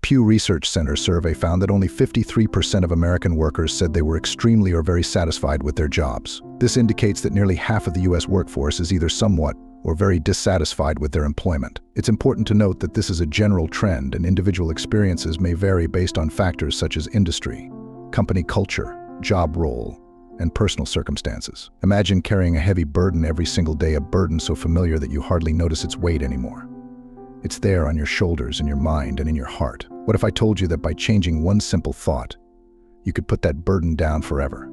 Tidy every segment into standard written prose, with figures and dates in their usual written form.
Pew Research Center survey found that only 53% of American workers said they were extremely or very satisfied with their jobs. This indicates that nearly half of the U.S. workforce is either somewhat or very dissatisfied with their employment. It's important to note that this is a general trend, and individual experiences may vary based on factors such as industry, company culture, job role, and personal circumstances. Imagine carrying a heavy burden every single day, a burden so familiar that you hardly notice its weight anymore. It's there on your shoulders, in your mind, and in your heart. What if I told you that by changing one simple thought, you could put that burden down forever?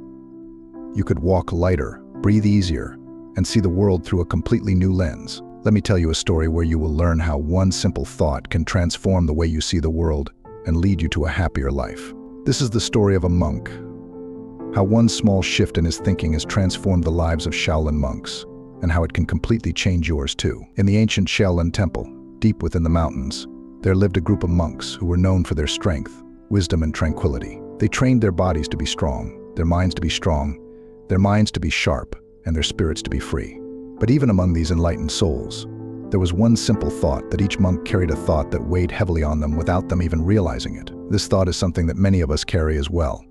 You could walk lighter, breathe easier, and see the world through a completely new lens. Let me tell you a story where you will learn how one simple thought can transform the way you see the world and lead you to a happier life. This is the story of a monk. How one small shift in his thinking has transformed the lives of Shaolin monks, and how it can completely change yours too. In the ancient Shaolin temple, deep within the mountains, there lived a group of monks who were known for their strength, wisdom, and tranquility. They trained their bodies to be strong, their minds to be strong, their minds to be sharp, and their spirits to be free. But even among these enlightened souls, there was one simple thought that each monk carried, a thought that weighed heavily on them without them even realizing it. This thought is something that many of us carry as well.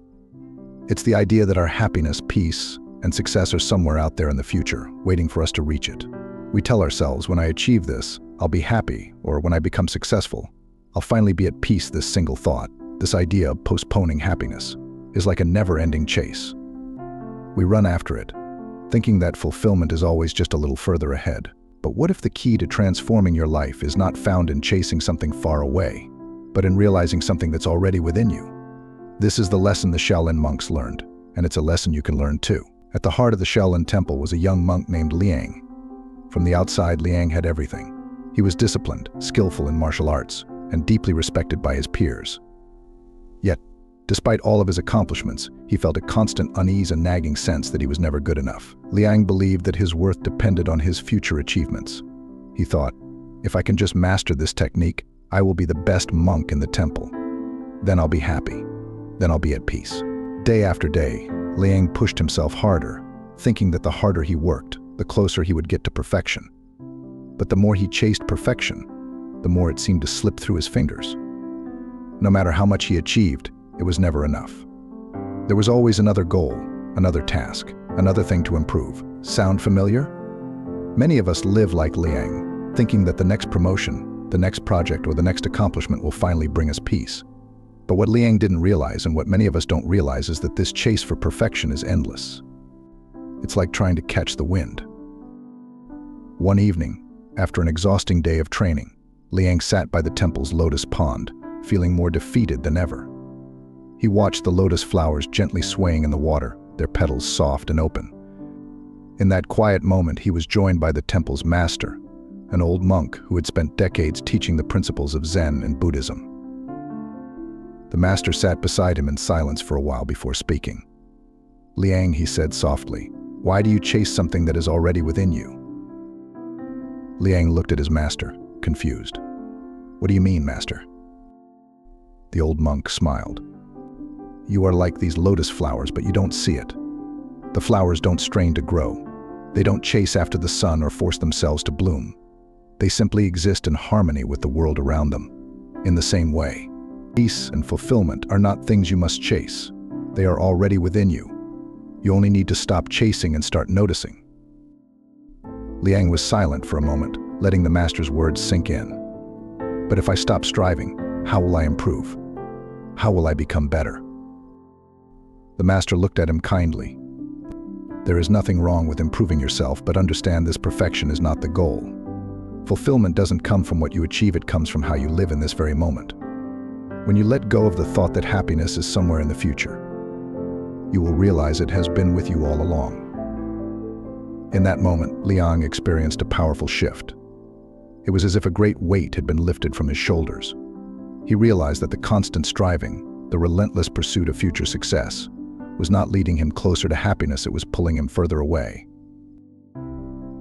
It's the idea that our happiness, peace, and success are somewhere out there in the future, waiting for us to reach it. We tell ourselves, when I achieve this, I'll be happy, or when I become successful, I'll finally be at peace. This single thought, this idea of postponing happiness, is like a never-ending chase. We run after it, thinking that fulfillment is always just a little further ahead. But what if the key to transforming your life is not found in chasing something far away, but in realizing something that's already within you? This is the lesson the Shaolin monks learned, and it's a lesson you can learn too. At the heart of the Shaolin temple was a young monk named Liang. From the outside, Liang had everything. He was disciplined, skillful in martial arts, and deeply respected by his peers. Yet, despite all of his accomplishments, he felt a constant unease and nagging sense that he was never good enough. Liang believed that his worth depended on his future achievements. He thought, if I can just master this technique, I will be the best monk in the temple. Then I'll be happy. Then I'll be at peace. Day after day, Liang pushed himself harder, thinking that the harder he worked, the closer he would get to perfection. But the more he chased perfection, the more it seemed to slip through his fingers. No matter how much he achieved, it was never enough. There was always another goal, another task, another thing to improve. Sound familiar? Many of us live like Liang, thinking that the next promotion, the next project, or the next accomplishment will finally bring us peace. But what Liang didn't realize, and what many of us don't realize, is that this chase for perfection is endless. It's like trying to catch the wind. One evening, after an exhausting day of training, Liang sat by the temple's lotus pond, feeling more defeated than ever. He watched the lotus flowers gently swaying in the water, their petals soft and open. In that quiet moment, he was joined by the temple's master, an old monk who had spent decades teaching the principles of Zen and Buddhism. The master sat beside him in silence for a while before speaking. "Liang," he said softly, "why do you chase something that is already within you?" Liang looked at his master, confused. "What do you mean, master?" The old monk smiled. "You are like these lotus flowers, but you don't see it. The flowers don't strain to grow. They don't chase after the sun or force themselves to bloom. They simply exist in harmony with the world around them. In the same way, peace and fulfillment are not things you must chase. They are already within you. You only need to stop chasing and start noticing." Liang was silent for a moment, letting the master's words sink in. "But if I stop striving, how will I improve? How will I become better?" The master looked at him kindly. "There is nothing wrong with improving yourself, but understand this: perfection is not the goal. Fulfillment doesn't come from what you achieve, it comes from how you live in this very moment. When you let go of the thought that happiness is somewhere in the future, you will realize it has been with you all along." In that moment, Liang experienced a powerful shift. It was as if a great weight had been lifted from his shoulders. He realized that the constant striving, the relentless pursuit of future success, was not leading him closer to happiness, it was pulling him further away.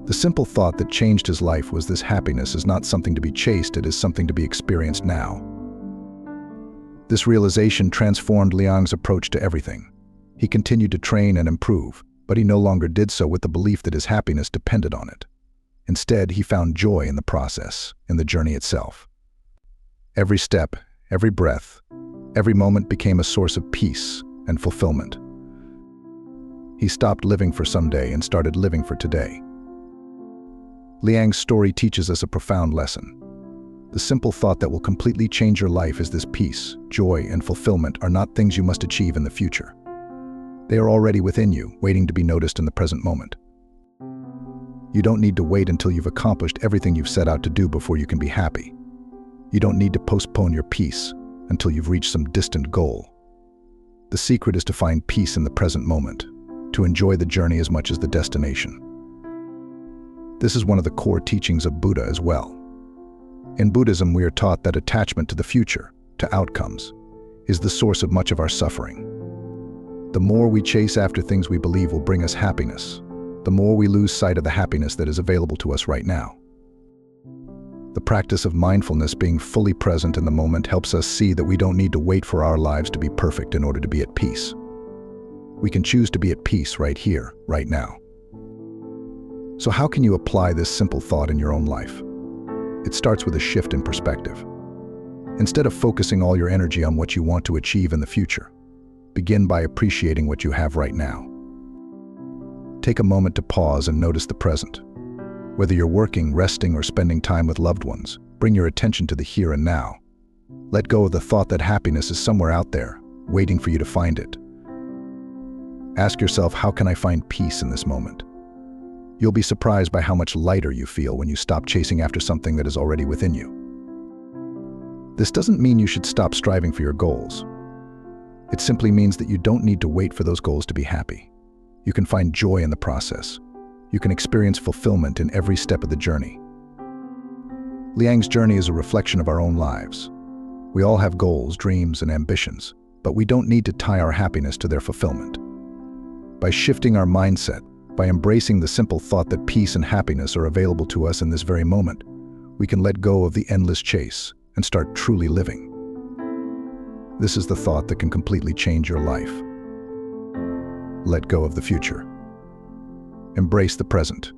The simple thought that changed his life was this: happiness is not something to be chased, it is something to be experienced now. This realization transformed Liang's approach to everything. He continued to train and improve, but he no longer did so with the belief that his happiness depended on it. Instead, he found joy in the process, in the journey itself. Every step, Every breath, every moment became a source of peace and fulfillment. He stopped living for someday and started living for today. Liang's story teaches us a profound lesson. The simple thought that will completely change your life is this: peace, joy, and fulfillment are not things you must achieve in the future. They are already within you, waiting to be noticed in the present moment. You don't need to wait until you've accomplished everything you've set out to do before you can be happy. You don't need to postpone your peace until you've reached some distant goal. The secret is to find peace in the present moment, to enjoy the journey as much as the destination. This is one of the core teachings of Buddha as well. In Buddhism, we are taught that attachment to the future, to outcomes, is the source of much of our suffering. The more we chase after things we believe will bring us happiness, the more we lose sight of the happiness that is available to us right now. The practice of mindfulness, being fully present in the moment, helps us see that we don't need to wait for our lives to be perfect in order to be at peace. We can choose to be at peace right here, right now. So how can you apply this simple thought in your own life? It starts with a shift in perspective. Instead of focusing all your energy on what you want to achieve in the future, begin by appreciating what you have right now. Take a moment to pause and notice the present. Whether you're working, resting, or spending time with loved ones, bring your attention to the here and now. Let go of the thought that happiness is somewhere out there, waiting for you to find it. Ask yourself, how can I find peace in this moment? You'll be surprised by how much lighter you feel when you stop chasing after something that is already within you. This doesn't mean you should stop striving for your goals. It simply means that you don't need to wait for those goals to be happy. You can find joy in the process. You can experience fulfillment in every step of the journey. Liang's journey is a reflection of our own lives. We all have goals, dreams, and ambitions, but we don't need to tie our happiness to their fulfillment. By shifting our mindset, by embracing the simple thought that peace and happiness are available to us in this very moment, we can let go of the endless chase and start truly living. This is the thought that can completely change your life. Let go of the future. Embrace the present.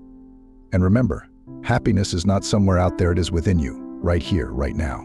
And remember, happiness is not somewhere out there, it is within you, right here, right now.